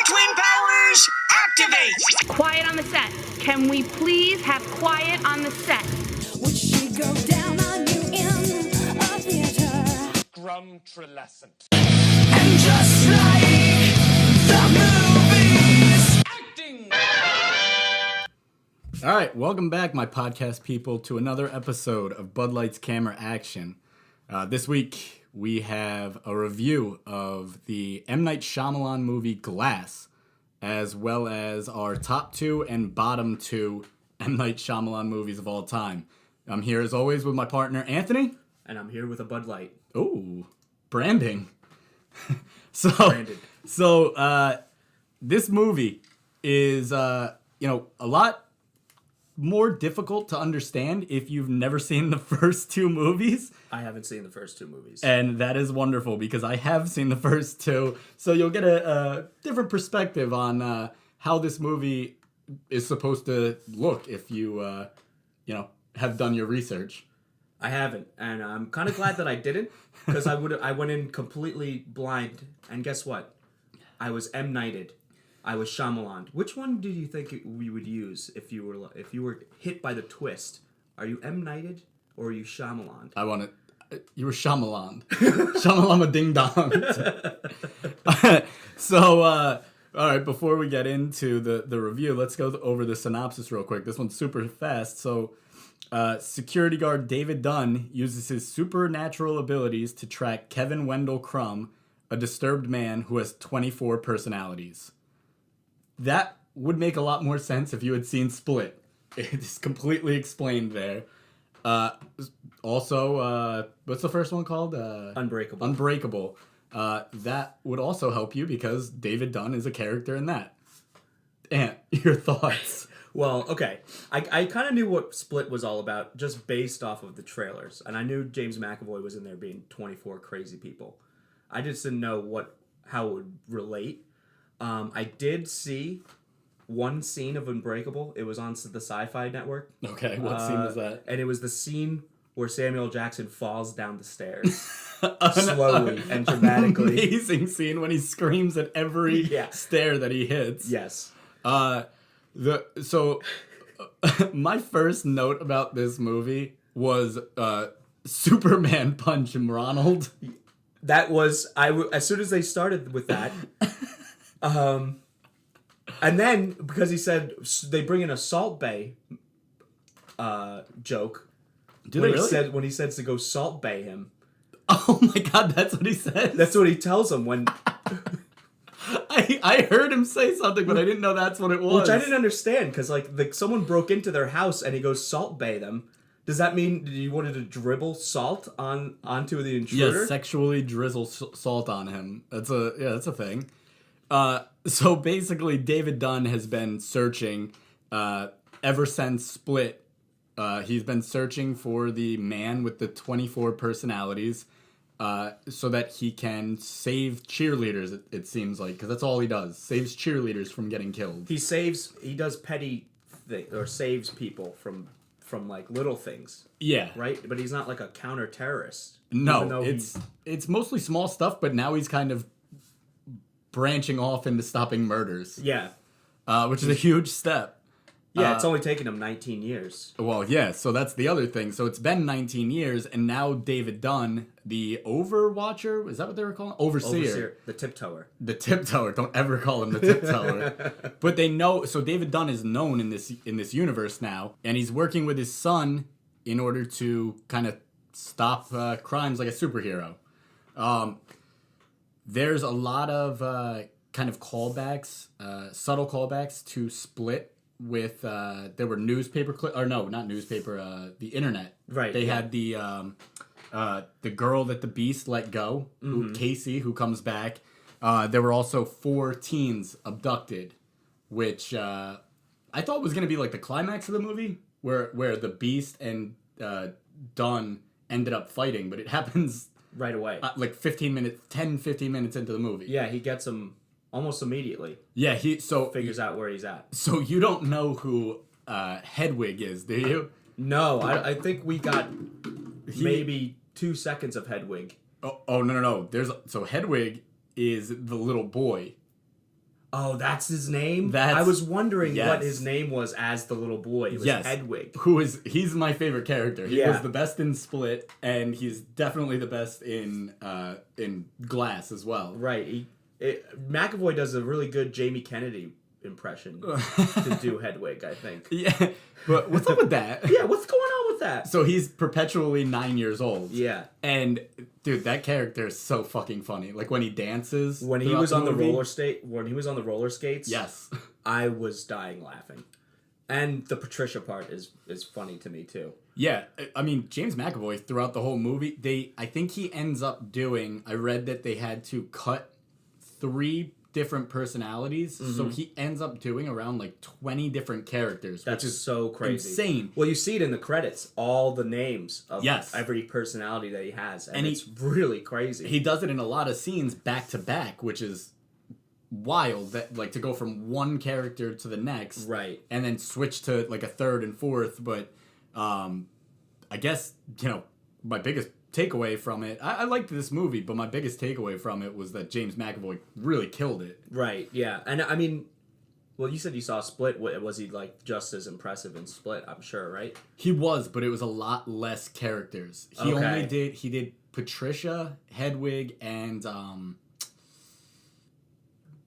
Twin powers, activate! Quiet on the set. Can we please have quiet on the set? Would she go down on you in a theater? Scrumtrilescent. And just like the movies, Acting! All right, welcome back, my podcast people, to another episode of Bud Light's Camera Action. This week, we have a review of the M. Night Shyamalan movie Glass, as well as our top 2 and bottom 2 M. Night Shyamalan movies of all time. I'm here, as always, with my partner, Anthony. And I'm here with a Bud Light. Ooh, branding. Branded. So, this movie is, a lot more difficult to understand if you've never seen the first 2 movies. I haven't seen the first 2 movies. And that is wonderful because I have seen the first 2. So you'll get a different perspective on how this movie is supposed to look if you, have done your research. I haven't, and I'm kind of glad that I didn't, because I went in completely blind, and guess what? I was M. Nighted. I was Shyamalan. Which one do you think we would use if you were hit by the twist? Are you M. Nighted or are you Shyamalan? You were Shyamalan. Shyamalama ding dong. So, all right, before we get into the review, let's go over the synopsis real quick. This one's super fast. So, security guard David Dunn uses his supernatural abilities to track Kevin Wendell Crumb, a disturbed man who has 24 personalities. That would make a lot more sense if you had seen Split. It's completely explained there. Also, what's the first one called? Unbreakable. Unbreakable. That would also help you because David Dunn is a character in that. Ant, your thoughts? Well, okay. I kind of knew what Split was all about just based off of the trailers. And I knew James McAvoy was in there being 24 crazy people. I just didn't know how it would relate. I did see one scene of Unbreakable. It was on the Sci-Fi Network. Okay, what scene was that? And it was the scene where Samuel Jackson falls down the stairs slowly and dramatically. Amazing scene when he screams at every stair that he hits. Yes. My first note about this movie was Superman punch him, Ronald. That was as soon as they started with that. And then because he said they bring in a Salt Bay joke. Did they really? When he says to go Salt Bay him. Oh my God, that's what he says. That's what he tells him when. I heard him say something, but I didn't know that's what it was. Which I didn't understand because someone broke into their house and he goes Salt Bay them. Does that mean you wanted to dribble salt onto the intruder? Yeah, sexually drizzle salt on him. That's a thing. So basically, David Dunn has been searching ever since Split. He's been searching for the man with the 24 personalities so that he can save cheerleaders, it seems like, because that's all he does. Saves cheerleaders from getting killed. He does petty or saves people from like little things. Yeah. Right? But he's not like a counter-terrorist. No, it's mostly small stuff, but now he's kind of branching off into stopping murders. Yeah. Which is a huge step. Yeah, it's only taken him 19 years. Well, yeah, so that's the other thing. So it's been 19 years, and now David Dunn, the Overwatcher, is that what they were calling? Overseer. The Tiptoer. The Tiptoer. Don't ever call him the Tiptoer. But they know, so David Dunn is known in this universe now, and he's working with his son in order to kind of stop crimes like a superhero. There's a lot of kind of callbacks, subtle callbacks to Split. With there were newspaper the internet. Right. They had the girl that the Beast let go, Casey, who comes back. There were also 4 teens abducted, which I thought was going to be like the climax of the movie, where the Beast and Dunn ended up fighting, but it happens right away, like 15 minutes into the movie. Yeah, he gets them almost immediately. Yeah, he figures out where he's at. So you don't know who Hedwig is, do you? No, I think we got maybe 2 seconds of Hedwig. Oh no. So Hedwig is the little boy. Oh, that's his name? That's- I was wondering yes. what his name was as the little boy. It was Hedwig. He's my favorite character. He Yeah. was the best in Split, and he's definitely the best in Glass as well. Right. McAvoy does a really good Jamie Kennedy impression to do Hedwig, I think. Yeah, but what's up with that? Yeah, what's going on with that? So he's perpetually 9 years old. Yeah. And dude, that character is so fucking funny. Like when he dances. When he throughout was on the movie. when he was on the roller skates, Yes. I was dying laughing. And the Patricia part is funny to me too. Yeah, I mean James McAvoy throughout the whole movie, I think he ends up doing. I read that they had to cut 3 different personalities, so he ends up doing around like 20 different characters. That's which is so crazy. insane. Well, you see it in the credits, all the names of Yes. every personality that he has, and And it's really crazy. He does it in a lot of scenes back to back, which is wild. That like to go from one character to the next, Right. and then switch to like a third and fourth. But I guess my biggest takeaway from it, I liked this movie, but my biggest takeaway from it was that James McAvoy really killed it. Right, yeah. And I mean, well, you said you saw Split. Was he like just as impressive in Split? I'm sure, right? He was, but it was a lot less characters. He Okay. did Patricia, Hedwig, and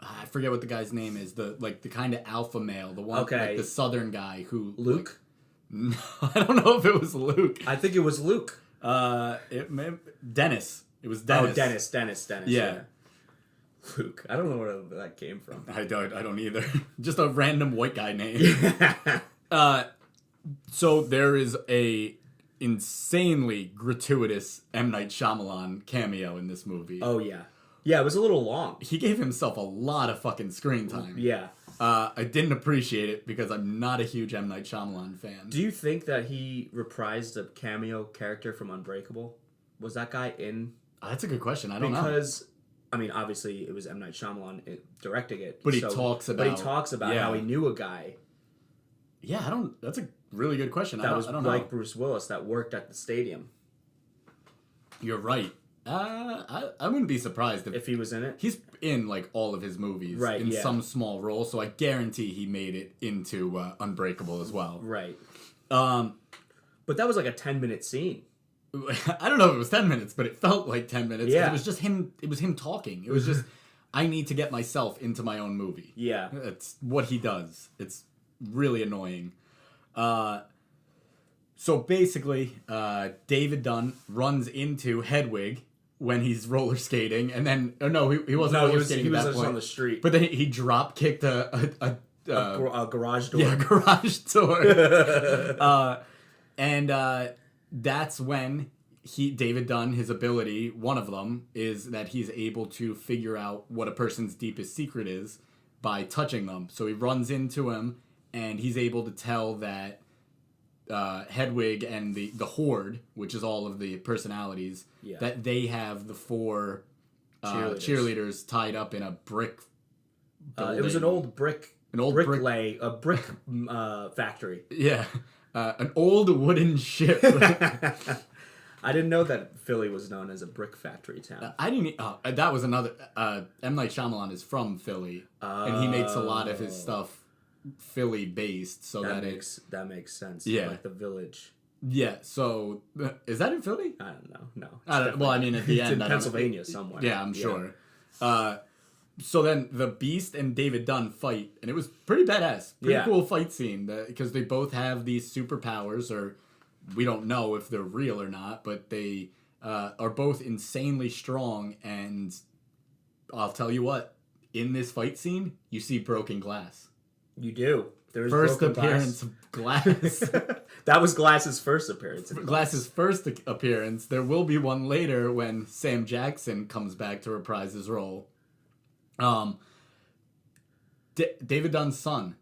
I forget what the guy's name is. The kind of alpha male, the one Okay. like the southern guy who Luke? No, I don't know if it was Luke. I think it was Luke. Dennis. It was Dennis. Oh, Dennis. Yeah. Luke. I don't know where that came from. I don't either. Just a random white guy name. So there is a insanely gratuitous M. Night Shyamalan cameo in this movie. Oh, yeah. Yeah, it was a little long. He gave himself a lot of fucking screen time. Yeah. I didn't appreciate it because I'm not a huge M. Night Shyamalan fan. Do you think that he reprised a cameo character from Unbreakable? Was that guy in? That's a good question. I don't know. Because, I mean, obviously it was M. Night Shyamalan directing it. But he talks about how he knew a guy Yeah, that's a really good question. that was I don't like know. Bruce Willis that worked at the stadium. You're right. I wouldn't be surprised If he was in it? he's in like all of his movies Right, in yeah. some small role, so I guarantee he made it into Unbreakable as well. Right. Um, But that was like a 10-minute scene. I don't know if it was 10 minutes, but it felt like 10 minutes. 'Cause Yeah. It was just him. It was him talking. It was just, I need to get myself into my own movie. Yeah. That's what he does. It's really annoying. So basically, David Dunn runs into Hedwig when he's roller skating, and then he wasn't roller skating he at was that just point. on the street. But then he drop kicked a Garage door. yeah, garage door. And that's when David Dunn, his ability, one of them, is that he's able to figure out what a person's deepest secret is by touching them. So he runs into him, and he's able to tell that Hedwig and the Horde, which is all of the personalities, Yeah. that they have the 4 cheerleaders tied up in a brick It was an old brick factory. Yeah. An old wooden ship. I didn't know that Philly was known as a brick factory town. I didn't. That was another. M. Night Shyamalan is from Philly, and he makes a lot of his stuff Philly based. So that makes sense. Yeah. Like the village. Yeah. So is that in Philly? I don't know. No. I don't, well, I mean, at the It's end, in I don't know. Pennsylvania somewhere. Yeah, I'm sure. So then the Beast and David Dunn fight, and it was pretty badass. Pretty cool fight scene because they both have these superpowers, or we don't know if they're real or not, but they are both insanely strong. And I'll tell you what, in this fight scene, you see broken glass. You do. There's First broken appearance of Glass. That was Glass's first appearance. in Glass's first appearance. There will be one later when Sam Jackson comes back to reprise his role. David Dunn's son.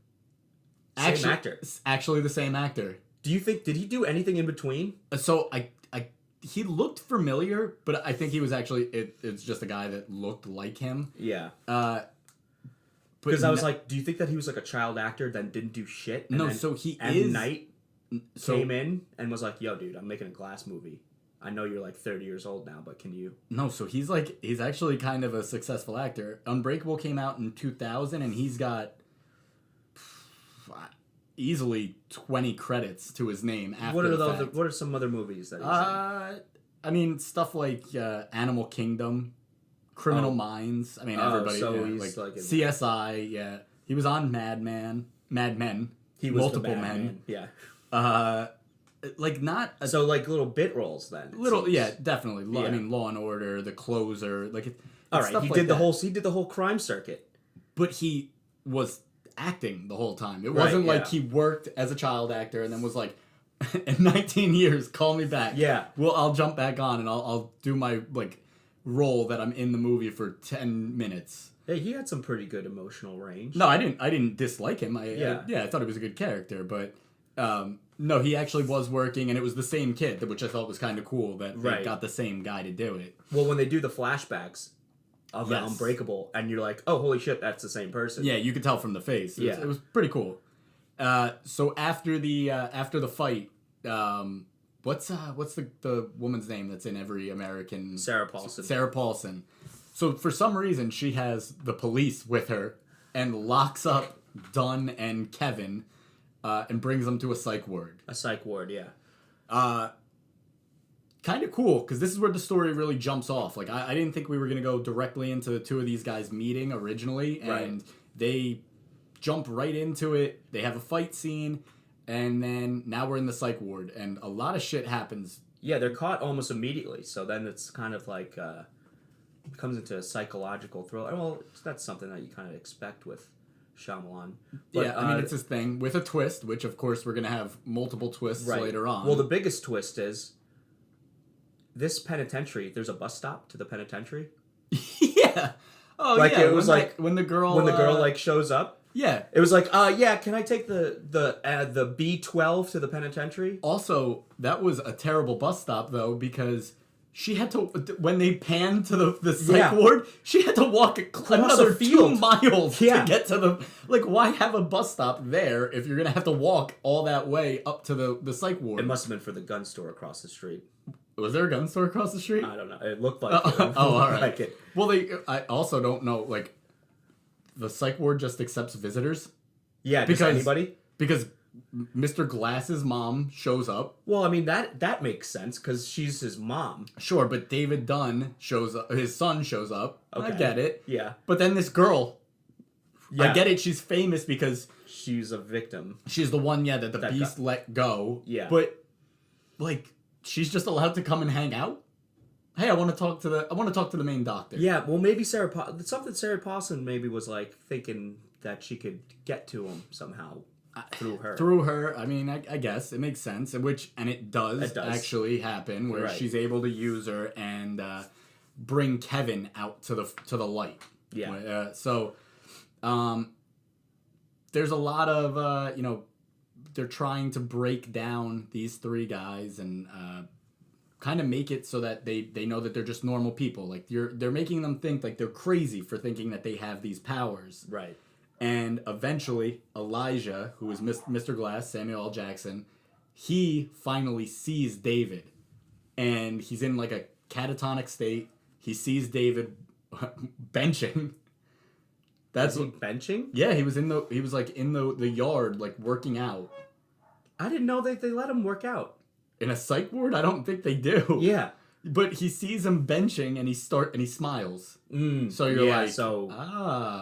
Same actor. Actually the same actor. Do you think, did he do anything in between? So he looked familiar, but I think he was actually, it's just a guy that looked like him. Yeah. But Because I was like, do you think that he was like a child actor that didn't do shit? And No, then so he M. is- Night came in and was like, yo, dude, I'm making a Glass movie. I know you're like 30 years old now, but can you? No, so he's actually kind of a successful actor. Unbreakable came out in 2000, and he's got easily 20 credits to his name after What are the fact. What are some other movies that he's in? I mean, stuff like Animal Kingdom, Criminal Minds. I mean, everybody. so yeah, he's like in- CSI. Yeah, he was on Mad Men. He was Multiple the Mad Men. Man. Uh, like not a So like little bit roles then. it little. seems. Yeah, definitely. I Yeah. mean, Law and Order, The Closer. Like, All it's right, stuff he like did the that. whole crime circuit. But he was acting the whole time. It Right, wasn't like yeah. he worked as a child actor and then was like, in 19 years, call me back. Yeah. Well, I'll jump back on and I'll do my like role that I'm in the movie for 10 minutes. Hey, he had some pretty good emotional range. No, I didn't dislike him. Yeah. I thought he was a good character, but no, he actually was working, and it was the same kid, which I thought was kind of cool that they Right. got the same guy to do it. Well, when they do the flashbacks of Yes. Unbreakable, and you're like, oh, holy shit, that's the same person. Yeah, you could tell from the face. Yeah. It was pretty cool. So after the fight, what's the woman's name that's in every American? Sarah Paulson. Sarah Paulson. So for some reason, she has the police with her and locks up Dunn and Kevin, and brings them to a psych ward. A psych ward, yeah. Kind of cool, because this is where the story really jumps off. Like, I didn't think we were going to go directly into the two of these guys meeting originally, and Right. they jump right into it. They have a fight scene, and then now we're in the psych ward, and a lot of shit happens. Yeah, they're caught almost immediately, so then it's kind of like, comes into a psychological thriller. Well, that's something that you kind of expect with Shyamalan. But, Yeah, I mean, it's his thing, with a twist, which, of course, we're going to have multiple twists right. later on. Well, the biggest twist is this penitentiary, there's a bus stop to the penitentiary. yeah. Oh, Like, yeah. it was when, like- when the girl... When the girl, like, shows up. Yeah. It was like, yeah, can I take the B12 to the penitentiary? Also, that was a terrible bus stop, though, because she had to, when they panned to the psych Yeah. ward, she had to walk another a field. 2 miles Yeah. to get to the, like, why have a bus stop there if you're going to have to walk all that way up to the psych ward? It must have been for the gun store across the street. Was there a gun store across the street? I don't know. It looked like it. Oh, all right. Like it. Well, I also don't know, like, the psych ward just accepts visitors? Yeah, just Because- anybody? Because Mr. Glass's mom shows up. Well, I mean, that makes sense, because she's his mom. Sure, but David Dunn shows up. His son shows up. I Okay. get it. Yeah. But then this girl, Yeah. I get it. She's famous because She's a victim. she's the one, that the That beast guy. let go. Yeah. But like, she's just allowed to come and hang out. Hey, I want to talk to the main doctor. Yeah, well, maybe Sarah Paulson maybe was, like, thinking that she could get to him somehow through her. Through her, I mean, I guess it makes sense. And it does, It does. actually happen, where Right. she's able to use her and bring Kevin out to the light. Yeah. There's a lot of they're trying to break down these 3 guys and kind of make it so that they know that they're just normal people. Like, they're making them think like they're crazy for thinking that they have these powers. Right. And eventually, Elijah, who is Mr. Glass, Samuel L. Jackson, he finally sees David. And he's in, like, a catatonic state. He sees David benching. That's Is he benching? Yeah, he was in the yard, like, working out. I didn't know they let him work out. In a psych ward? I don't think they do. Yeah. But he sees him benching and he smiles. So you're yeah, like, so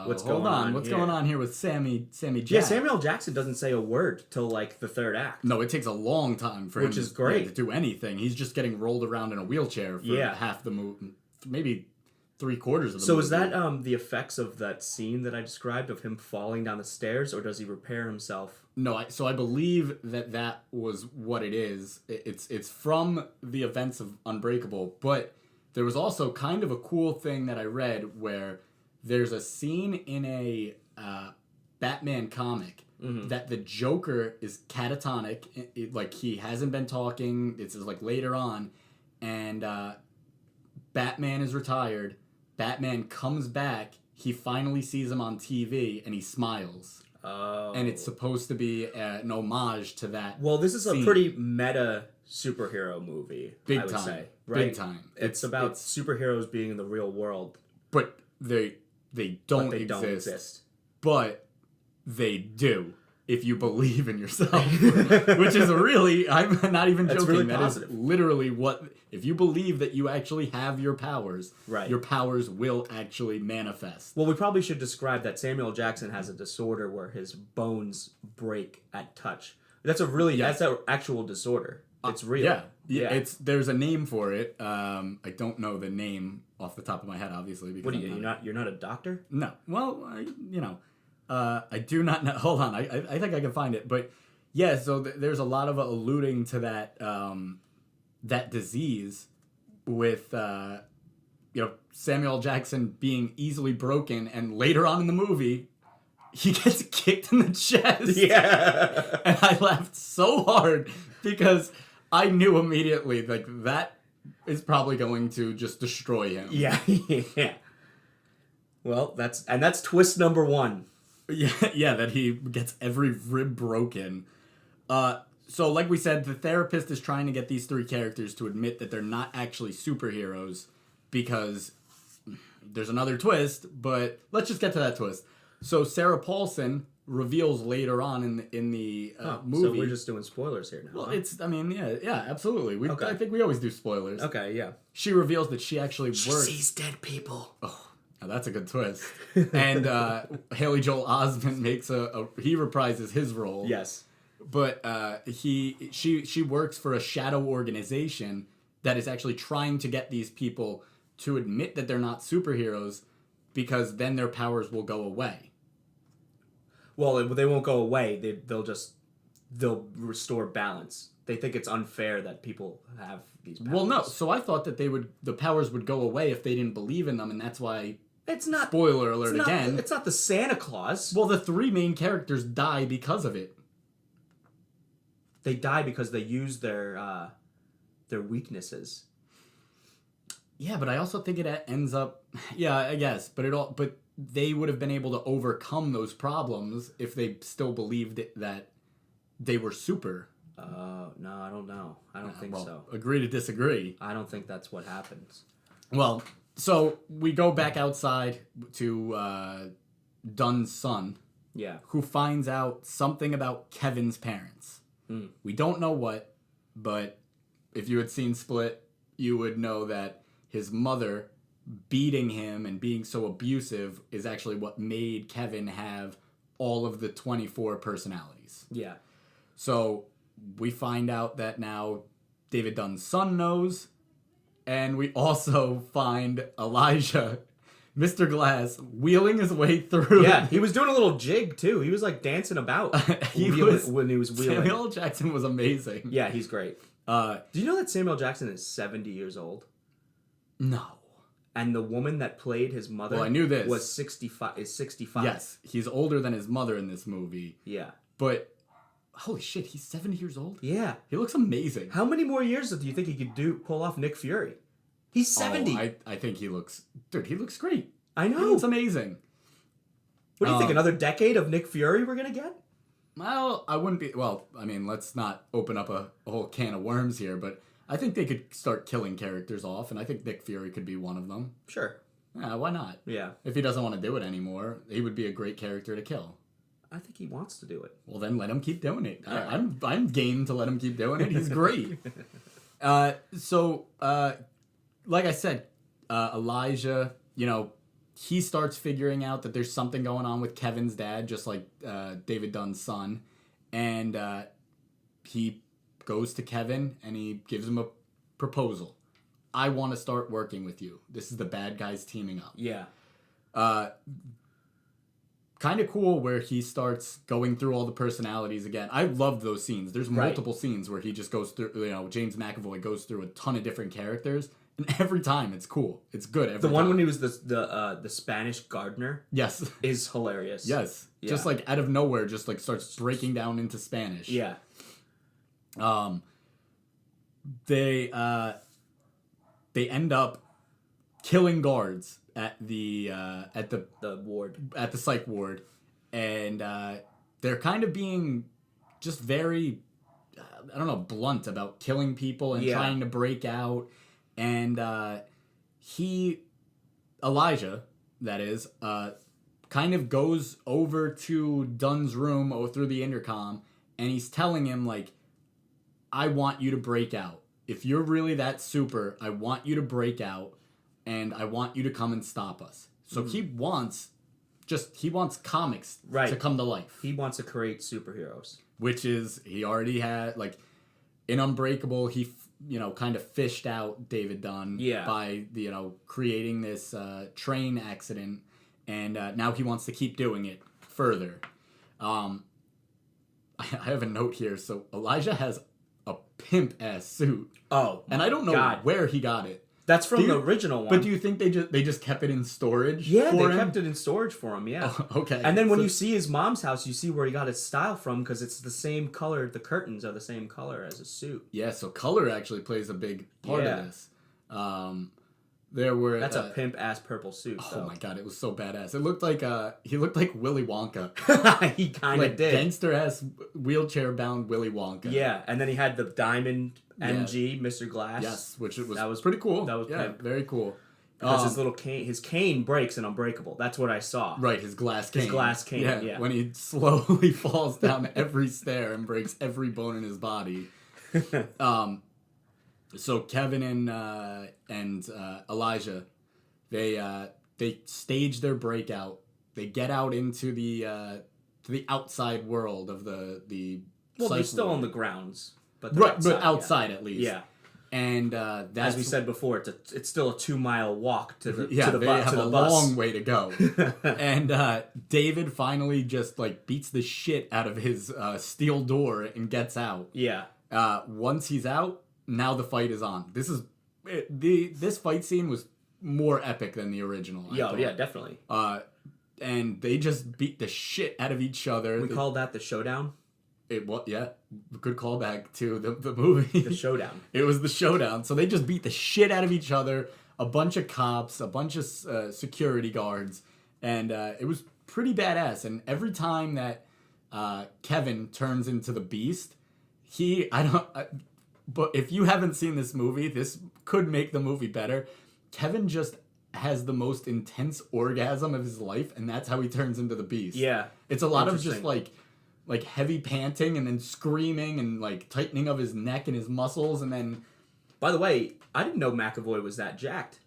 what's going going on? on What's here? going on here with Sammy Jackson? Yeah, Samuel L. Jackson doesn't say a word till, like, the 3rd act. No, it takes a long time for him Which is great. to do anything. He's just getting rolled around in a wheelchair for Yeah. half the movie, maybe 3/4 of the movie. So is that the effects of that scene that I described of him falling down the stairs, or does he repair himself? No, I believe that was what it is. It's from the events of Unbreakable, but there was also kind of a cool thing that I read where there's a scene in a Batman comic that the Joker is catatonic, like he hasn't been talking. It's like later on, and Batman is retired. Batman comes back. He finally sees him on TV, and he smiles. Oh. And it's supposed to be an homage to that. Well, this is a scene. pretty meta superhero movie, Big I would time. say. right? big time. It's about superheroes being in the real world, but they don't but they exist. don't exist. But they do if you believe in yourself, which is really, I'm not even That's joking. really That positive. is literally what, if you believe that you actually have your powers, Right. your powers will actually manifest. Well, we probably should describe that Samuel Jackson has a disorder where his bones break at touch. That's an actual disorder. It's real. Yeah. There's a name for it. I don't know the name off the top of my head, obviously. Because What are you? You're not a doctor? No. Well, I do not know. Hold on. I think I can find it. But yeah, so there's a lot of alluding to that that disease with Samuel Jackson being easily broken, and later on in the movie, he gets kicked in the chest. Yeah. And I laughed so hard because I knew immediately that is probably going to just destroy him. Yeah. Yeah. Well, that's twist number 1. Yeah, that he gets every rib broken. So like we said, the therapist is trying to get these 3 characters to admit that they're not actually superheroes because there's another twist, but let's just get to that twist. So Sarah Paulson reveals later on in the movie. So we're just doing spoilers here now. Well, yeah, absolutely. Okay. I think we always do spoilers. Okay, yeah. She reveals that she actually works. sees dead people. Oh, now that's a good twist. And Haley Joel Osment he reprises his role. Yes. But she works for a shadow organization that is actually trying to get these people to admit that they're not superheroes because then their powers will go away. Well, they won't go away. They'll restore balance. They think it's unfair that people have these powers. Well, no. So I thought that the powers would go away if they didn't believe in them, and that's why. It's not. Spoiler alert again. It's not the Santa Claus. Well, the 3 main characters die because of it. They die because they use their weaknesses. Yeah, but I also think it ends up. Yeah, I guess, but they would have been able to overcome those problems if they still believed that they were super. No, I don't know. I don't think so. Agree to disagree. I don't think that's what happens. Well, so we go back outside to Dunn's son, Yeah. who finds out something about Kevin's parents. We don't know what, but if you had seen Split, you would know that his mother beating him and being so abusive is actually what made Kevin have all of the 24 personalities. Yeah. So we find out that now David Dunn's son knows, and we also find Elijah, Mr. Glass, wheeling his way through. Yeah, he was doing a little jig too. He was like dancing about when he was wheeling. Samuel Jackson was amazing. Yeah, he's great. Do you know that Samuel Jackson is 70 years old? No. And the woman that played his mother, Well, I knew this. was 65. Is 65. Yes, he's older than his mother in this movie. Yeah. But holy shit, he's 70 years old? Yeah. He looks amazing. How many more years do you think he could pull off Nick Fury? He's 70. Oh, I think he looks great. I know. He looks amazing. What do you think? Another decade of Nick Fury we're gonna get? Well, I wouldn't be. Well, I mean, let's not open up a whole can of worms here, but I think they could start killing characters off, and I think Nick Fury could be one of them. Sure. Yeah, why not? Yeah. If he doesn't want to do it anymore, he would be a great character to kill. I think he wants to do it. Well, then let him keep doing it. Yeah. I'm game to let him keep doing it. He's great. Like I said, Elijah, he starts figuring out that there's something going on with Kevin's dad, just like David Dunn's son. And he goes to Kevin and he gives him a proposal. I want to start working with you. This is the bad guys teaming up. Yeah. Kind of cool where he starts going through all the personalities again. I love those scenes. There's multiple scenes where he just goes through, James McAvoy goes through a ton of different characters. And every time it's cool. It's good every time. The one when he was the Spanish gardener. Yes. Is hilarious. Yes. Yeah. Just like out of nowhere, just like starts breaking down into Spanish. Yeah. They end up killing guards at the ward, at the psych ward, and they're kind of being just very, blunt about killing people and trying to break out. And Elijah, that is, kind of goes over to Dunn's room or through the intercom, and he's telling him, like, I want you to break out. If you're really that super, I want you to break out, and I want you to come and stop us. So he wants comics to come to life. He wants to create superheroes. Which is, he already had, like, in Unbreakable, he, kind of fished out David Dunn by, creating this train accident, and now he wants to keep doing it further. I have a note here. So Elijah has a pimp-ass suit. Oh, and I don't know where he got it. That's from the original one. But do you think they just kept it in storage? Yeah, for they him? kept it in storage for him. Yeah. Oh, okay. And then when you see his mom's house, you see where he got his style from because it's the same color. The curtains are the same color as his suit. Yeah. So color actually plays a big part of this. That's a pimp ass purple suit. Oh my god, it was so badass. It looked like he looked like Willy Wonka. He kind of did. Gangster ass wheelchair bound Willy Wonka. Yeah, and then he had the diamond MG, Mr. Glass. Yes, that was pretty cool. That was pimp. Very cool. Because his cane breaks in Unbreakable. That's what I saw. Right, his glass cane. Yeah. When he slowly falls down every stair and breaks every bone in his body. So Kevin and Elijah, they stage their breakout. They get out into the outside world of the. Well, they're still on the grounds, but outside at least. Yeah. And that's, as we said before, it's still a 2-mile walk to the they bus. have a long way to go. And David finally just like beats the shit out of his steel door and gets out. Yeah. Once he's out, now the fight is on. This fight scene was more epic than the original. Yeah, definitely. And they just beat the shit out of each other. We called that the showdown. Good callback to the movie. The showdown. It was the showdown. So they just beat the shit out of each other. A bunch of cops, a bunch of security guards, and it was pretty badass. And every time that Kevin turns into the Beast, but if you haven't seen this movie, this could make the movie better. Kevin just has the most intense orgasm of his life, and that's how he turns into the Beast. Yeah. It's a lot of just like heavy panting and then screaming and like tightening of his neck and his muscles, and then... By the way, I didn't know McAvoy was that jacked.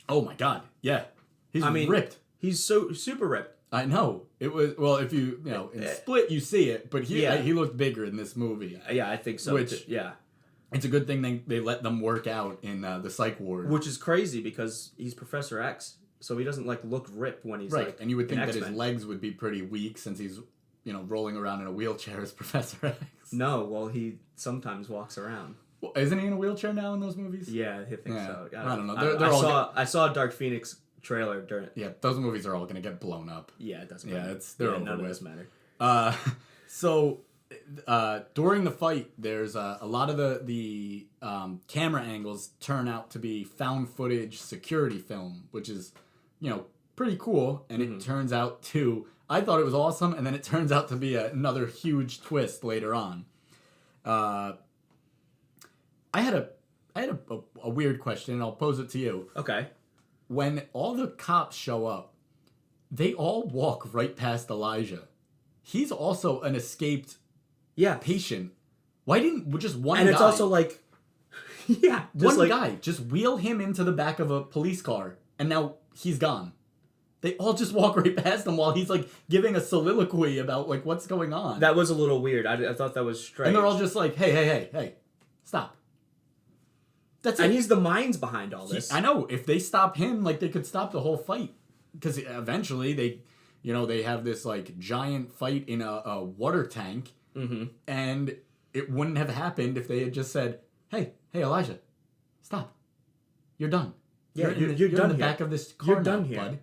Oh my god, yeah. He's ripped. He's so super ripped. I know. It was, well, if in Split you see it, but he looked bigger in this movie. Yeah, I think so. It's a good thing they let them work out in the psych ward. Which is crazy because he's Professor X, so he doesn't look ripped when he's right. And you would think that X-Men. his legs would be pretty weak since he's rolling around in a wheelchair as Professor X. No, well, he sometimes walks around. Well, isn't he in a wheelchair now in those movies? Yeah, I think so. I don't know. I saw a Dark Phoenix trailer during. Yeah, those movies are all gonna get blown up. Yeah, it doesn't matter. They're over none with. of this matter. So during the fight, there's a lot of the camera angles turn out to be found footage security film, which is pretty cool, and it turns out to. I thought it was awesome, and then it turns out to be another huge twist later on. I had a weird question, and I'll pose it to you. Okay. When all the cops show up, they all walk right past Elijah. He's also an escaped patient. Why didn't just one guy... And it's also like... Yeah. One guy. Just wheel him into the back of a police car, and now he's gone. They all just walk right past him while he's like giving a soliloquy about like what's going on. That was a little weird. I thought that was strange. And they're all just like, hey, stop. That's it. And he's the minds behind all this. I know. If they stop him, like they could stop the whole fight. Because eventually they have this like giant fight in a water tank. Mm-hmm. And it wouldn't have happened if they had just said, hey Elijah, stop. You're done. Yeah, you're done in the here. back of this car. You're done now, here. Bud.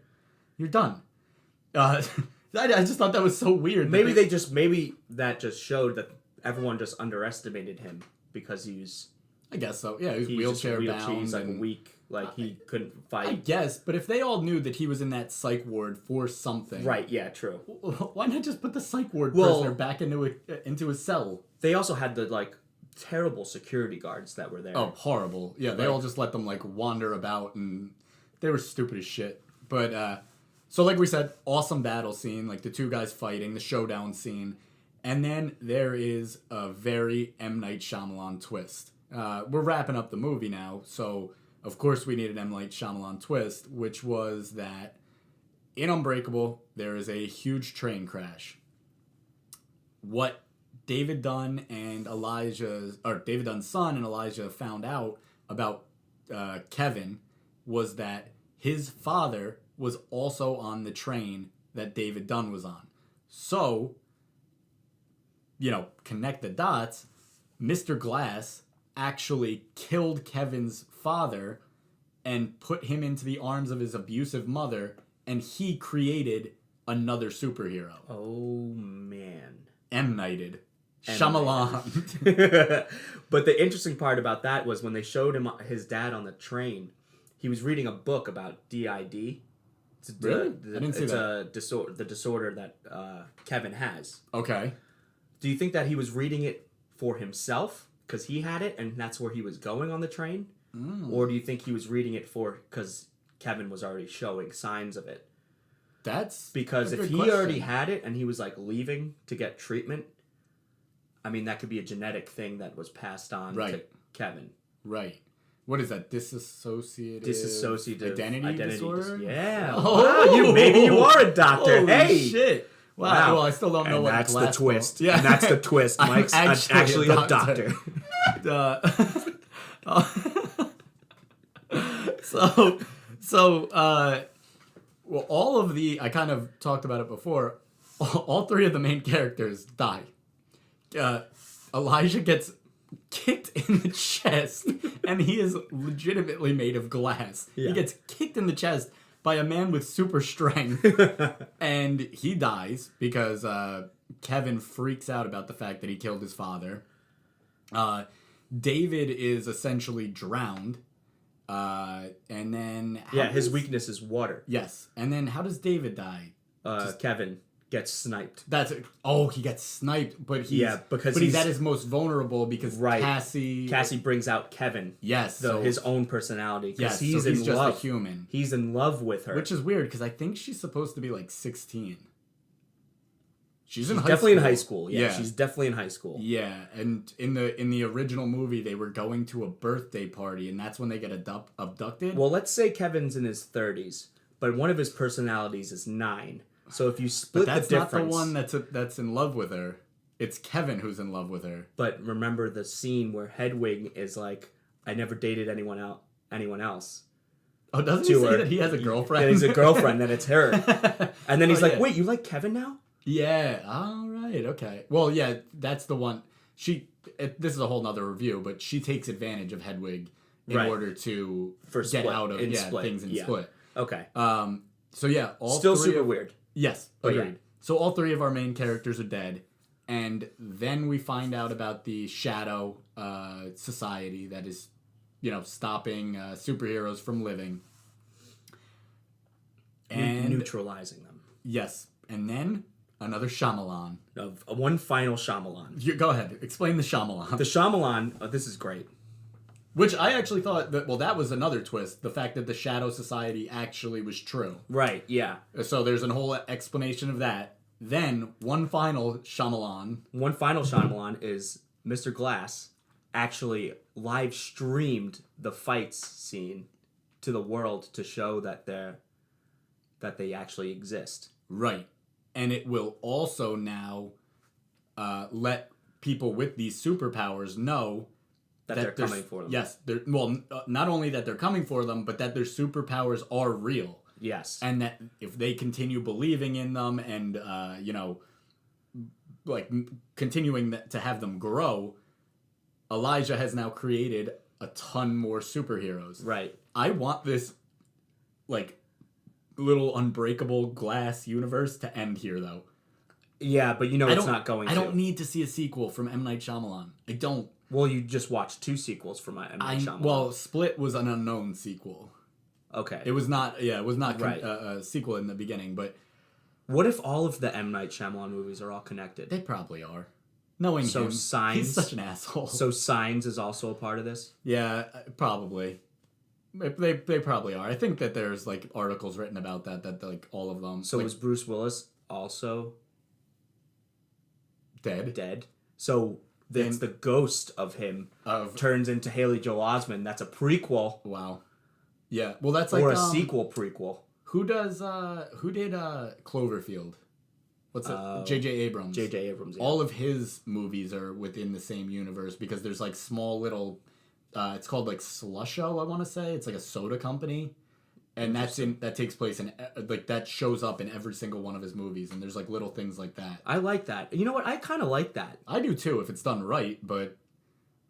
You're done. I just thought that was so weird. Maybe that just showed that everyone just underestimated him because he's. I guess so. Yeah, he's wheelchair bound. He's like weak. Like he couldn't fight. I guess, but if they all knew that he was in that psych ward for something, right? Yeah, true. Why not just put the psych ward prisoner back into his cell? They also had the terrible security guards that were there. Oh, horrible. Yeah, they all just let them, like, wander about, and they were stupid as shit. But, so like we said, awesome battle scene, like the two guys fighting, the showdown scene. And then there is a very M. Night Shyamalan twist. We're wrapping up the movie now, so of course we need an M. Night Shyamalan twist, which was that in Unbreakable, there is a huge train crash. What David Dunn and David Dunn's son and Elijah found out about Kevin was that his father was also on the train that David Dunn was on. So, connect the dots, Mr. Glass actually killed Kevin's father and put him into the arms of his abusive mother, and he created another superhero. Oh, man. M-nighted. Shyamalan. But the interesting part about that was when they showed him his dad on the train, he was reading a book about DID. Really? I didn't see that. The disorder that Kevin has. Okay. Do you think that he was reading it for himself because he had it and that's where he was going on the train? Or do you think he was reading it because Kevin was already showing signs of it? That's because a if good he question. already had it and he was like leaving to get treatment, I mean that could be a genetic thing that was passed on to Kevin. Right. What is that? Dissociative identity disorder? Yeah. Oh, wow, maybe you are a doctor. Holy hey. shit. Wow. Well, I still don't know and what that's the glass twist. Yeah. And that's the twist. Mike's actually a doctor. Well, all of I kind of talked about it before, all three of the main characters die. Elijah gets kicked in the chest, and he is legitimately made of glass. Yeah. He gets kicked in the chest by a man with super strength, and he dies because Kevin freaks out about the fact that he killed his father. David is essentially drowned. And then... his weakness is water. Yes. And then how does David die? Kevin gets sniped. He gets sniped, but he's at his most vulnerable because Cassie brings out Kevin. Yes. His own personality. Yes, he's so he's just a human. He's in love with her. Which is weird because I think she's supposed to be like 16. She's definitely in high school. Yeah, she's definitely in high school. Yeah, and in the original movie, they were going to a birthday party, and that's when they get abducted. Well, let's say Kevin's in his 30s, but one of his personalities is 9. So if you split the difference... that's not the one that's in love with her. It's Kevin who's in love with her. But remember the scene where Hedwig is like, I never dated anyone else. Oh, doesn't he say that he has a girlfriend? That he's a girlfriend, that it's her. And then he's like, wait, you like Kevin now? Yeah, all right, okay. Well, yeah, that's the one. This is a whole nother review, but she takes advantage of Hedwig in order to get out of things in Split. Okay. So yeah, still super weird. Yes, agreed. Yeah. So all three of our main characters are dead, and then we find out about the Shadow Society that is, stopping superheroes from living and neutralizing them. Yes, and then another Shyamalan. One final Shyamalan. Go ahead. Explain the Shyamalan. The Shyamalan, this is great. Which I actually thought that was another twist. The fact that the Shadow Society actually was true. Right, yeah. So there's a whole explanation of that. Then, one final Shyamalan. One final Shyamalan is Mr. Glass actually live streamed the fights scene to the world to show that they actually exist. Right. And it will also now let people with these superpowers know that they're coming for them. Yes. Not only that they're coming for them, but that their superpowers are real. Yes. And that if they continue believing in them and, continuing to have them grow, Elijah has now created a ton more superheroes. Right. I want this, little Unbreakable Glass universe to end here, though. Yeah, but it's not going to. I don't need to see a sequel from M. Night Shyamalan. I don't. Well, you just watched 2 sequels from M. Night Shyamalan. Well, Split was an unknown sequel. Okay. It was not a sequel in the beginning, but... What if all of the M. Night Shyamalan movies are all connected? They probably are. Knowing So him, Signs. he's such an asshole. So Signs is also a part of this. Yeah, probably. They probably are. I think that there's like articles written about that like all of them. So like, was Bruce Willis also dead. dead? So that's the ghost of him turns into Haley Joel Osment. That's a prequel. Wow. Yeah. Well, that's like Or a sequel prequel. Who did Cloverfield? What's it? J.J. Abrams. J.J. Abrams. Yeah. All of his movies are within the same universe because there's like small little. It's called like Slusho, I want to say. It's like a soda company, and that takes place in like that shows up in every single one of his movies, and there's like little things like that. I like that. You know what? I kind of like that. I do too if it's done right, but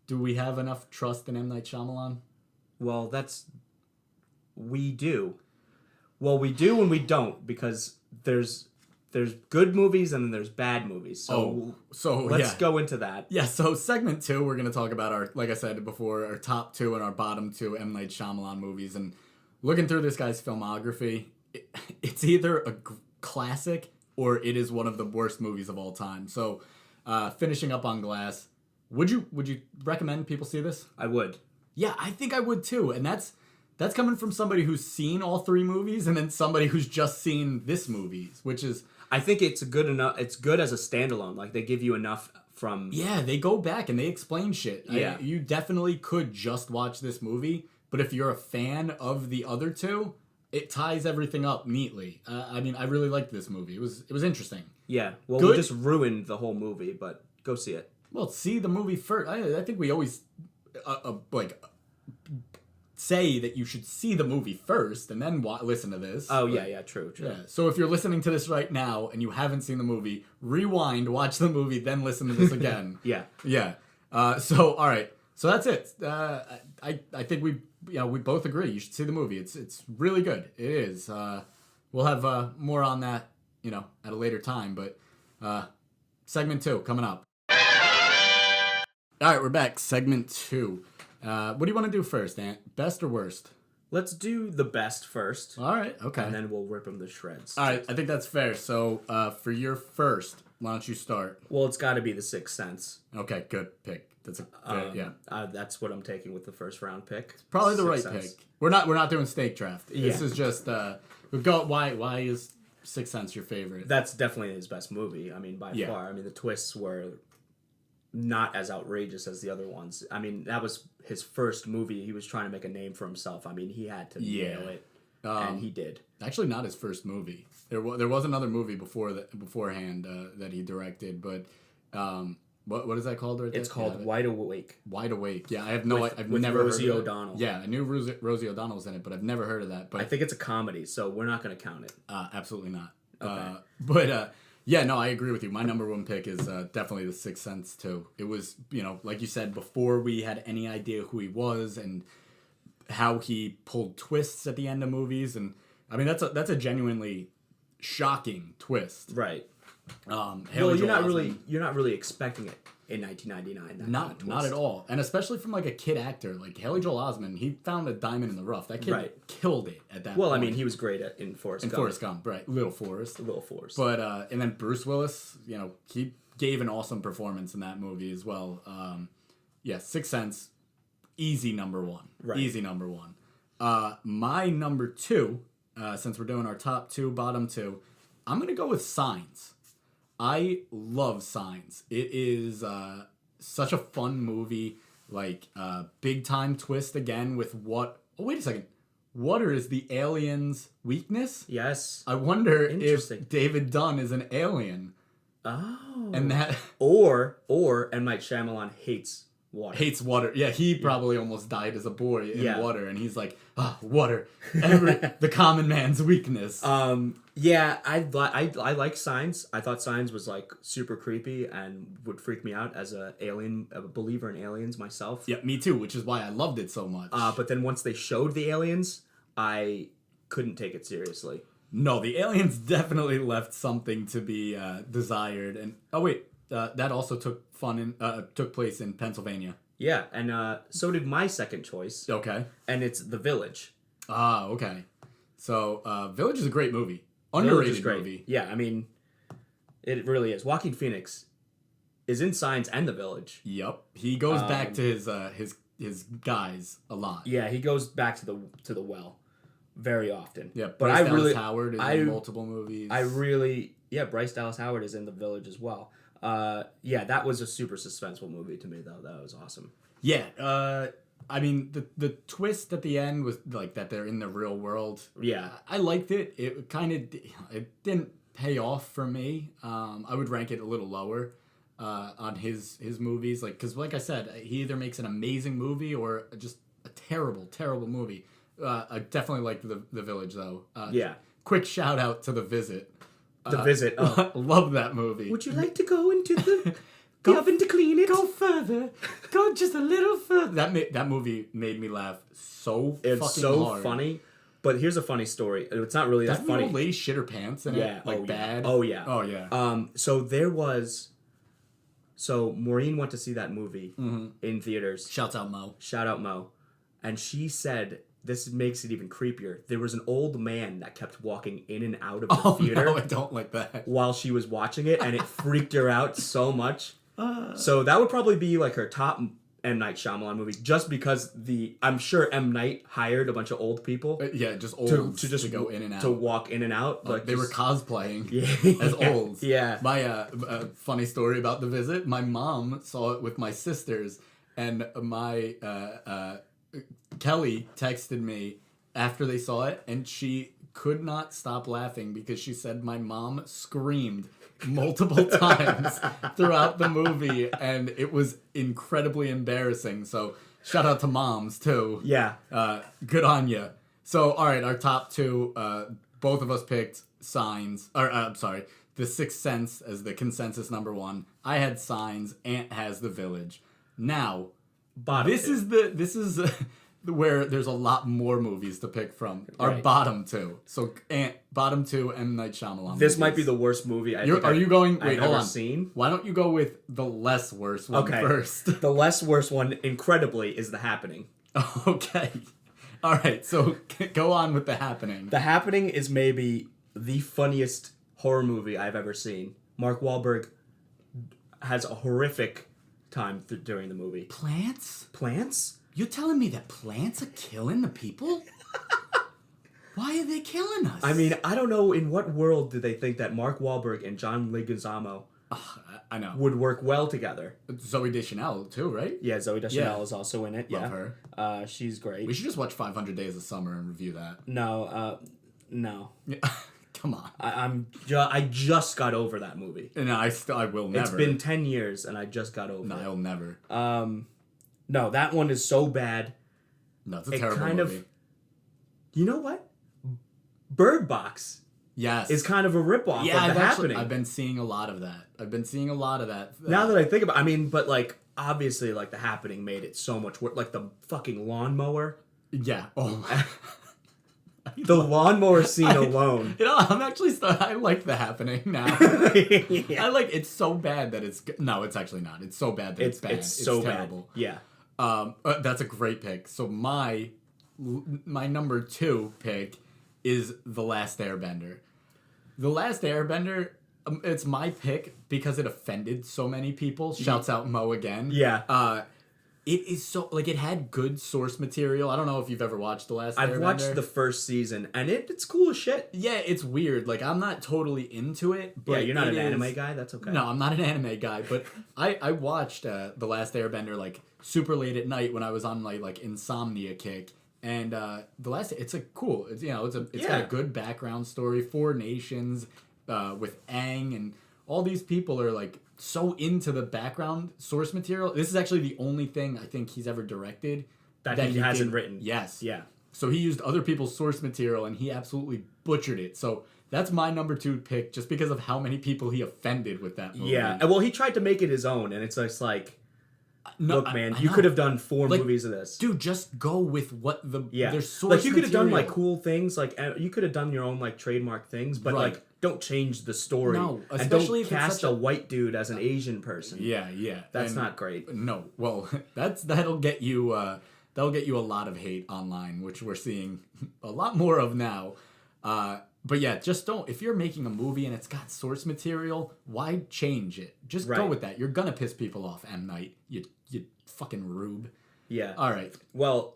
do we have enough trust in M. Night Shyamalan? Well, we do. Well, we do and we don't because there's good movies and then there's bad movies. So let's go into that. Yeah, so segment 2, we're going to talk about our, like I said before, our top 2 and our bottom 2 M. Night Shyamalan movies. And looking through this guy's filmography, it's either a classic or it is one of the worst movies of all time. So finishing up on Glass, would you recommend people see this? I would. Yeah, I think I would too. And that's coming from somebody who's seen all 3 movies and then somebody who's just seen this movie, which is... I think it's good enough. It's good as a standalone. Like, they give you enough from... Yeah, they go back and they explain shit. Yeah. You definitely could just watch this movie, but if you're a fan of the other 2, it ties everything up neatly. I mean, I really liked this movie. It was interesting. Yeah. Well, Good. we just ruined the whole movie, but go see it. Well, see the movie first. I think we always... say that you should see the movie first and then listen to this. Oh, yeah, true. Yeah. So if you're listening to this right now and you haven't seen the movie, rewind, watch the movie, then listen to this again. Yeah. Yeah. So all right. So that's it. I think we both agree you should see the movie. It's really good. It is. We'll have more on that, at a later time, but segment 2 coming up. All right, we're back. Segment 2. What do you want to do first, Ant? Best or worst? Let's do the best first. All right, okay. And then we'll rip them to shreds. All right, I think that's fair. So, for your first, why don't you start? Well, it's got to be The Sixth Sense. Okay, good pick. That's yeah. That's what I'm taking with the first round pick. Probably the right Sixth Sense. pick. We're not doing snake draft. This Yeah. is just we go. Why is Sixth Sense your favorite? That's definitely his best movie. I mean, by Yeah. far. I mean, the twists were not as outrageous as the other ones. I mean, that was his first movie. He was trying to make a name for himself. I mean, he had to nail it, and he did. Actually, not his first movie. There was another movie beforehand that he directed, but what is that called? Right there? It's called Wide Awake. Wide Awake. Yeah, I've with never Rosie heard of it. O'Donnell. Yeah, I knew Rosie O'Donnell was in it, but I've never heard of that. But I think it's a comedy, so we're not going to count it. Absolutely not. Okay. Yeah, no, I agree with you. My number 1 pick is definitely The Sixth Sense too. It was, like you said, before we had any idea who he was and how he pulled twists at the end of movies, and I mean that's a genuinely shocking twist. Right. Well, you're not really expecting it in 1999. Not at all, and especially from like a kid actor like Haley Joel Osment. He found a diamond in the rough. That kid killed it at that. Well, point. I mean, he was great in Forrest Gump. Forrest Gump, right? Little Forrest. But and then Bruce Willis, he gave an awesome performance in that movie as well. Yeah, Sixth Sense, easy number 1. Right. Easy number 1. My number 2, since we're doing our top 2, bottom 2, I'm gonna go with Signs. I love Signs. It is such a fun movie, like big time twist again with what... Oh, wait a second. Water is the alien's weakness? Yes. I wonder if David Dunn is an alien. Oh. And that... Or M. Night Shyamalan hates water. Hates water. Yeah, he probably almost died as a boy in water, and he's like, water. The common man's weakness. Yeah, I like Signs. I thought Signs was like super creepy and would freak me out as a believer in aliens myself. Yeah, me too, which is why I loved it so much. But then once they showed the aliens, I couldn't take it seriously. No, the aliens definitely left something to be desired. And that also took place in Pennsylvania. Yeah, and so did my second choice. Okay. And it's The Village. Okay. So Village is a great movie. Underrated movie. Yeah, I mean, it really is. Joaquin Phoenix is in Signs and The Village. Yep. He goes back to his guys a lot. Yeah, he goes back to the well very often. Yeah, but Bryce I Dallas really Howard is in multiple movies. Bryce Dallas Howard is in The Village as well. That was a super suspenseful movie to me though. That was awesome. Yeah, I mean the twist at the end was like that they're in the real world. Yeah, I liked it. It it didn't pay off for me. I would rank it a little lower on his movies, like because like I said, he either makes an amazing movie or just a terrible movie. I definitely liked the Village though. Quick shout out to The Visit. The Visit. Oh. Love that movie. Would you like to go into the oven to clean it? Go further. Go just a little further. That movie made me laugh so it's fucking so hard. funny. But here's a funny story. It's not really that Doesn't funny. the old lady shit her pants in it? Like bad? Oh yeah. Oh yeah. So Maureen went to see that movie in theaters. Shouts out Mo. Shout out Mo. And she said, this makes it even creepier. There was an old man that kept walking in and out of the theater. No, I don't like that. While she was watching it, and it freaked her out so much. So that would probably be like her top M. Night Shyamalan movie, just because I'm sure M. Night hired a bunch of old people. Just old to go in and out. To walk in and out. Like they were cosplaying Yeah. as olds. Yeah. My funny story about The Visit, my mom saw it with my sisters, and my Kelly texted me after they saw it, and she could not stop laughing because she said my mom screamed multiple times throughout the movie, and it was incredibly embarrassing. So shout out to moms too. Yeah. Good on you. So all right, our top two, both of us picked Signs, or I'm sorry, The Sixth Sense as the consensus number one. I had Signs. Ant has The Village. Now, this is where there's a lot more movies to pick from. Our bottom two. So bottom two, M. Night Shyamalan. This might be the worst movie I've ever seen. Why don't you go with the less worst one first? The less worst one, incredibly, is The Happening. Okay. All right, so go on with The Happening. The Happening is maybe the funniest horror movie I've ever seen. Mark Wahlberg has a horrific time during the movie. Plants? You're telling me that plants are killing the people? Why are they killing us? I mean, I don't know in what world did they think that Mark Wahlberg and John Leguizamo I know. would work well together. Zoe Deschanel, too, right? Yeah, Zoe Deschanel is also in it. Love her. She's great. We should just watch 500 Days of Summer and review that. No. Come on. I just got over that movie. No, I will never. It's been 10 years and I just got over it. No, I'll never. No, that one is so bad. No, it's a terrible movie. You know what? Bird Box. Yes. Is kind of a ripoff of The Happening. I've been seeing a lot of that. Now that I think about it, but like, obviously, like, The Happening made it so much worse. Like, the fucking lawnmower. Yeah. Oh, the lawnmower scene alone. I'm actually I like The Happening now. I like it's so bad that it's no, it's actually not. It's so bad that it's bad. It's so terrible. Bad. Yeah. That's a great pick. So my number two pick is The Last Airbender. The Last Airbender. It's my pick because it offended so many people. Shouts out Mo again. Yeah. It is so, like, it had good source material. I don't know if you've ever watched The Last Airbender. I've watched the first season, and it's cool as shit. Yeah, it's weird. Like, I'm not totally into it. But yeah, you're not an anime guy? That's okay. No, I'm not an anime guy. But I watched The Last Airbender, like, super late at night when I was on, like insomnia kick. And it's a cool, it's got a good background story. 4 nations with Aang, and all these people are, like, so into the background source material. This is actually the only thing I think he's ever directed that he hasn't written. Yes. Yeah. So he used other people's source material and he absolutely butchered it. So that's my number 2 pick just because of how many people he offended with that movie. Yeah. Well, he tried to make it his own, and it's just like, no, look, man, you could have done 4 movies of this. Dude, just go with what there's source like, you could have done, material. like, cool things, like, you could have done your own, like, trademark things, but like, don't change the story. No, and especially don't cast a white dude as an Asian person. Yeah. That's not great. No. Well, that'll get you a lot of hate online, which we're seeing a lot more of now. But yeah, just don't. If you're making a movie and it's got source material, why change it? Just go with that. You're gonna piss people off, M. Night. You fucking rube. Yeah. All right. Well,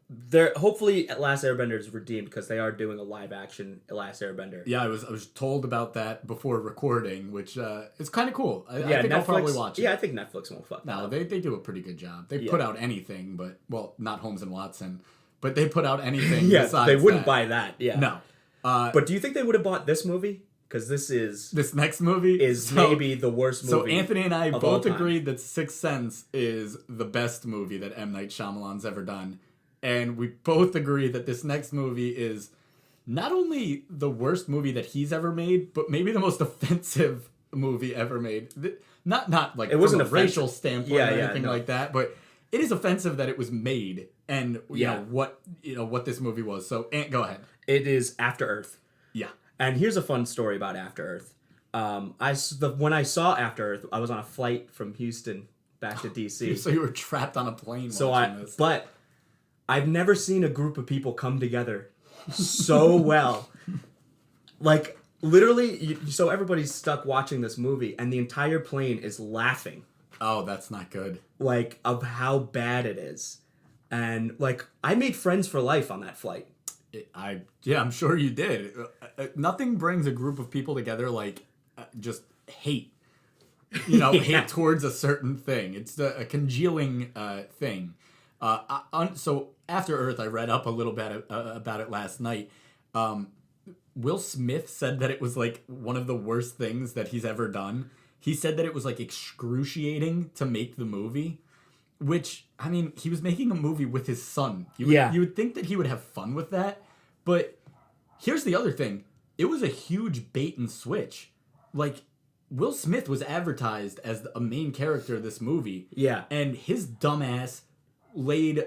they're hopefully Last Airbender is redeemed because they are doing a live action Last Airbender. Yeah, I was told about that before recording, which is kind of cool. I think Netflix, I'll probably watch it. Yeah, I think Netflix won't fuck. No, they do a pretty good job. They put out anything, but well, not Holmes and Watson, but they put out anything. Yeah, besides they wouldn't that. buy that. Yeah. No. But do you think they would have bought this movie? Because this next movie is maybe the worst movie. So Anthony and I both time. agreed that Sixth Sense is the best movie that M. Night Shyamalan's ever done. And we both agree that this next movie is not only the worst movie that he's ever made, but maybe the most offensive movie ever made. Not like it wasn't from a racial standpoint or anything like that, but it is offensive that it was made and you know what this movie was. So Ant, go ahead. It is After Earth. Yeah. And here's a fun story about After Earth. When I saw After Earth, I was on a flight from Houston back to DC. So you were trapped on a plane watching this. But I've never seen a group of people come together so well. Like, literally, so everybody's stuck watching this movie, and the entire plane is laughing. Oh, that's not good. Like, of how bad it is. And, like, I made friends for life on that flight. I'm sure you did. Nothing brings a group of people together like just hate. Hate towards a certain thing. It's a congealing thing. So After Earth, I read up a little bit about it last night. Will Smith said that it was like one of the worst things that he's ever done. He said that it was like excruciating to make the movie. Which, I mean, he was making a movie with his son. You would think that he would have fun with that. But here's the other thing. It was a huge bait and switch. Like, Will Smith was advertised as a main character of this movie. Yeah. And his dumbass laid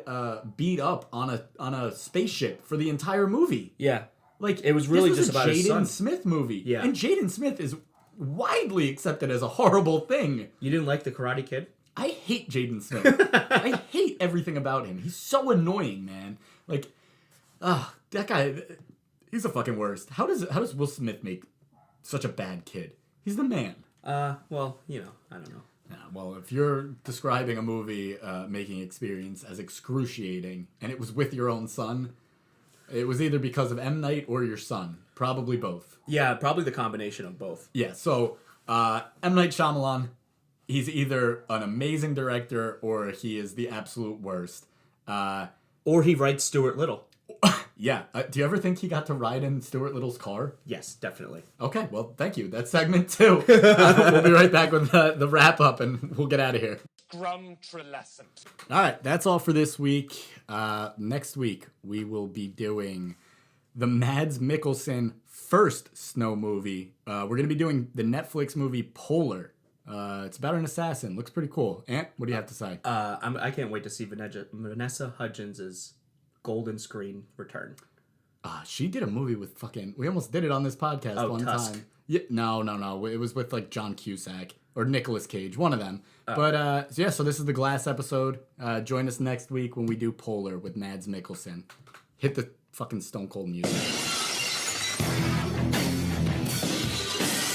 beat up on a spaceship for the entire movie. Yeah. Like, it was really this was just about his son. Jaden Smith movie. Yeah. And Jaden Smith is widely accepted as a horrible thing. You didn't like The Karate Kid? I hate Jaden Smith. I hate everything about him. He's so annoying, man. Like, that guy, he's the fucking worst. How does Will Smith make such a bad kid? He's the man. Well, I don't know. Yeah, well, if you're describing a movie making experience as excruciating, and it was with your own son, it was either because of M. Night or your son. Probably both. Yeah, probably the combination of both. Yeah, so M. Night Shyamalan, he's either an amazing director or he is the absolute worst. Or he writes Stuart Little. Yeah. Do you ever think he got to ride in Stuart Little's car? Yes, definitely. Okay, well, thank you. That's segment 2. We'll be right back with the wrap-up, and we'll get out of here. Scrum-trelescent. All right, that's all for this week. Next week, we will be doing the Mads Mikkelsen first snow movie. We're going to be doing the Netflix movie Polar. It's about an assassin. Looks pretty cool. Ant, what do you have to say? I can't wait to see Vanessa Hudgens' golden screen return. She did a movie with we almost did it on this podcast one Tusk. time. Yeah, no. It was with like John Cusack or Nicolas Cage, one of them. But so this is the Glass episode. Join us next week when we do Polar with Mads Mikkelsen. Hit the fucking Stone Cold music.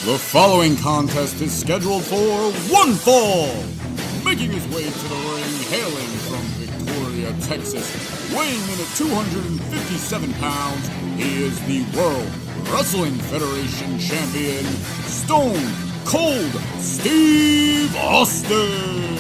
The following contest is scheduled for one fall. Making his way to the ring, hailing from Victoria, Texas, weighing in at 257 pounds, he is the World Wrestling Federation Champion, Stone Cold Steve Austin.